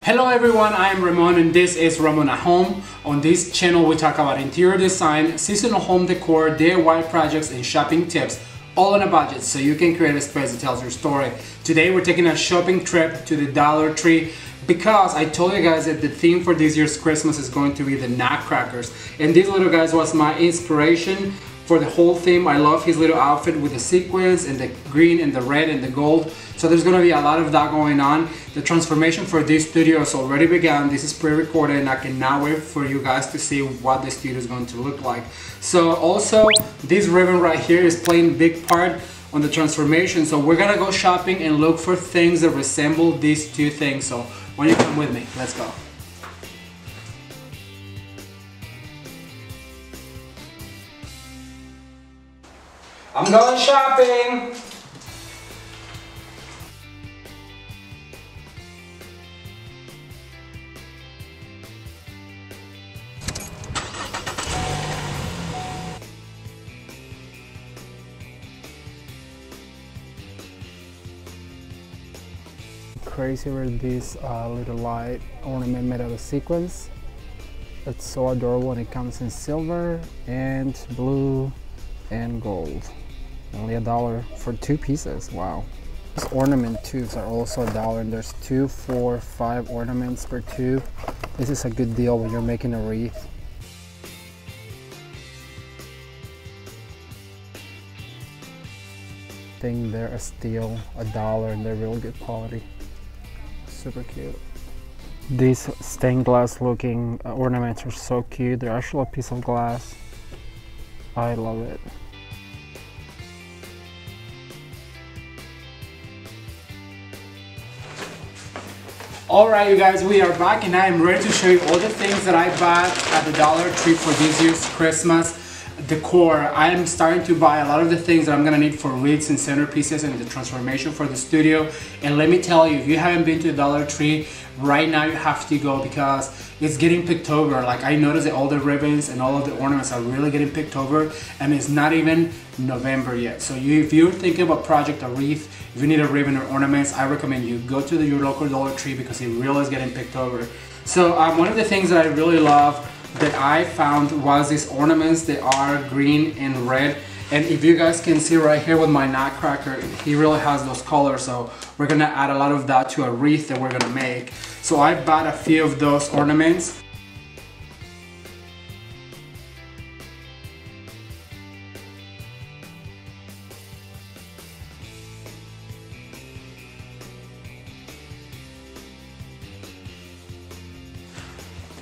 Hello everyone, I am Ramon and this is Ramon at Home. On this channel we talk about interior design, seasonal home decor, DIY projects and shopping tips, all on a budget so you can create a space that tells your story. Today we're taking a shopping trip to the Dollar Tree because I told you guys that the theme for this year's Christmas is going to be the nutcrackers. And this little guy was my inspiration for the whole theme. I love his little outfit with the sequins and the green and the red and the gold. So there's gonna be a lot of that going on. The transformation for this studio has already begun. This is pre-recorded and I cannot wait for you guys to see what the studio is going to look like. So also, this ribbon right here is playing a big part on the transformation. So we're gonna go shopping and look for things that resemble these two things. So why don't you come with me? Let's go. I'm going shopping! Crazy with this little light ornament made out of sequins. It's so adorable and it comes in silver and blue and gold. Only $1 for 2 pieces. Wow. These ornament tubes are also $1 and there's 2, 4, 5 ornaments per tube. This is a good deal when you're making a wreath. I think they're a steal, $1 and they're real good quality. Super cute. These stained glass looking ornaments are so cute. They're actually a piece of glass. I love it. Alright you guys, we are back and I am ready to show you all the things that I bought at the Dollar Tree for this year's Christmas decor. I am starting to buy a lot of the things that I'm gonna need for wreaths and centerpieces and the transformation for the studio. And let me tell you, if you haven't been to the Dollar Tree, right now you have to go because it's getting picked over. Like I noticed that all the ribbons and all of the ornaments are really getting picked over and it's not even November yet. So if you're thinking about project a wreath, if you need a ribbon or ornaments, I recommend you go to your local Dollar Tree because it really is getting picked over. So one of the things that I really love that I found was these ornaments that are green and red. And if you guys can see right here with my nutcracker, he really has those colors. So we're gonna add a lot of that to a wreath that we're gonna make. So I bought a few of those ornaments.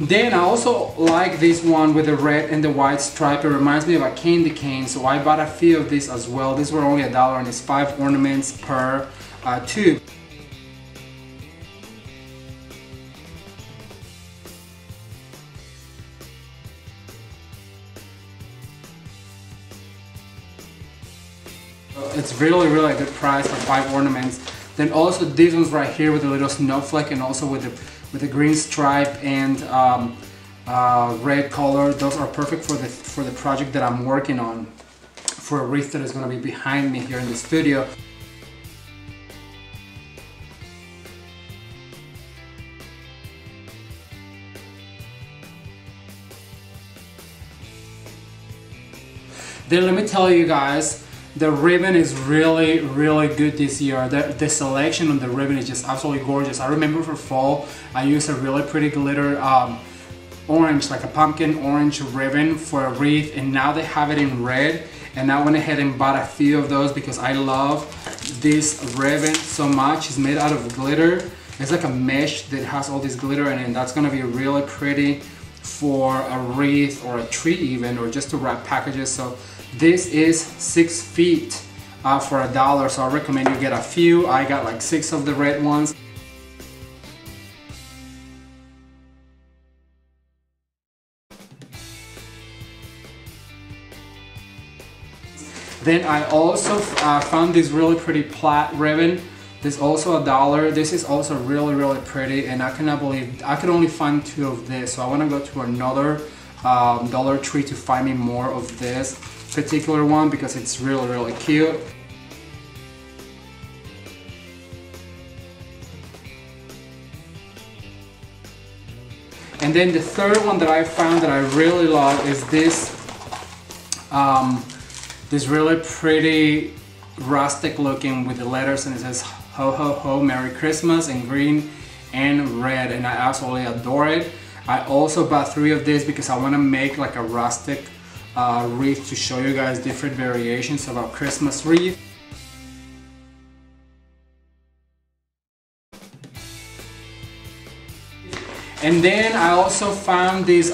Then I also like this one with the red and the white stripe. It reminds me of a candy cane, so I bought a few of these as well. These were only $1 and it's 5 ornaments per tube. It's really a good price for 5 ornaments. Then also these ones right here with a little snowflake and also with the green stripe and red color. Those are perfect for the project that I'm working on, for a wreath that is going to be behind me here in the studio. Then let me tell you guys, the ribbon is really good this year. The selection on the ribbon is just absolutely gorgeous. I remember for fall, I used a really pretty glitter orange, like a pumpkin orange ribbon for a wreath, and now they have it in red. And I went ahead and bought a few of those because I love this ribbon so much. It's made out of glitter. It's like a mesh that has all this glitter in it, and that's gonna be really pretty for a wreath or a tree even, or just to wrap packages. So this is 6 feet for $1, so I recommend you get a few. I got like 6 of the red ones. Then I also found this really pretty plaid ribbon. This is also $1. This is also really pretty, and I cannot believe I could only find 2 of this. So I want to go to another Dollar Tree to find me more of this particular one because it's really cute. And then the third one that I found that I really love is this this really pretty rustic looking with the letters, and it says ho ho ho Merry Christmas in green and red, and I absolutely adore it. I also bought 3 of these because I want to make like a rustic wreath to show you guys different variations of our Christmas wreath. And then I also found this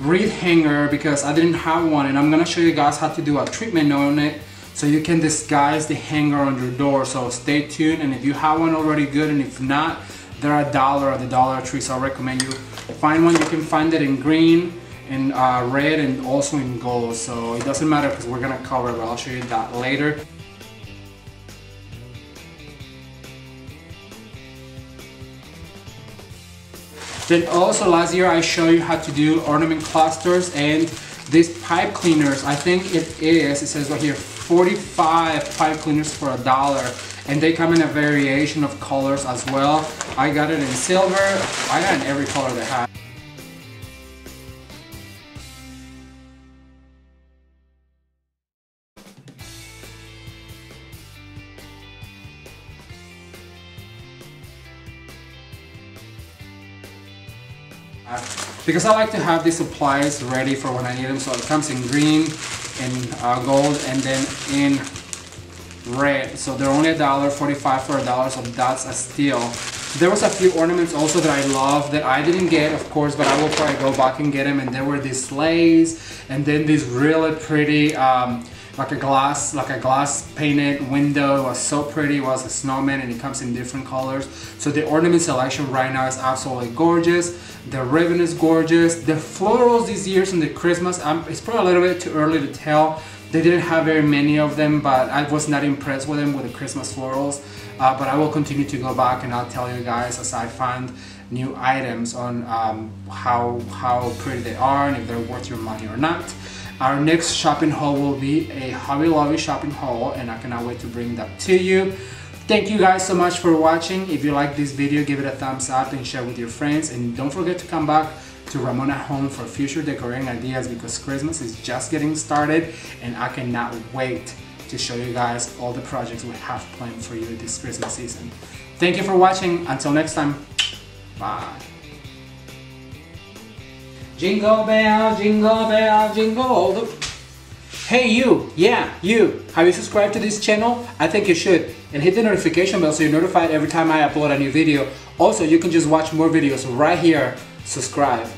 wreath hanger because I didn't have one, and I'm gonna show you guys how to do a treatment on it so you can disguise the hanger on your door. So stay tuned, and if you have one already, good, and if not, they're $1 at the Dollar Tree, so I recommend you find one. You can find it in green, in red, and also in gold, so it doesn't matter because we're gonna cover it, but I'll show you that later. Then also last year I showed you how to do ornament clusters and these pipe cleaners. I think it says right here 45 pipe cleaners for $1, and they come in a variation of colors as well. I got it in silver, I got it in every color they have. Because I like to have these supplies ready for when I need them, so it comes in green and gold and then in red, so they're only $1.45 for $1, so that's a steal. There was a few ornaments also that I love that I didn't get, of course, but I will probably go back and get them, and there were these sleighs and then these really pretty like a glass painted window. It was so pretty. It was a snowman, and it comes in different colors. So the ornament selection right now is absolutely gorgeous. The ribbon is gorgeous. The florals this year in the Christmas, it's probably a little bit too early to tell. They didn't have very many of them, but I was not impressed with them with the Christmas florals. But I will continue to go back, and I'll tell you guys as I find new items on how pretty they are and if they're worth your money or not. Our next shopping haul will be a Hobby Lobby shopping haul, and I cannot wait to bring that to you. Thank you guys so much for watching. If you like this video, give it a thumbs up and share with your friends, and don't forget to come back to Ramon at Home for future decorating ideas, because Christmas is just getting started and I cannot wait to show you guys all the projects we have planned for you this Christmas season. Thank you for watching. Until next time, bye. Jingle bell, jingle bell, jingle all the... Hey you, yeah, you, have you subscribed to this channel? I think you should. And hit the notification bell so you're notified every time I upload a new video. Also, you can just watch more videos right here. Subscribe.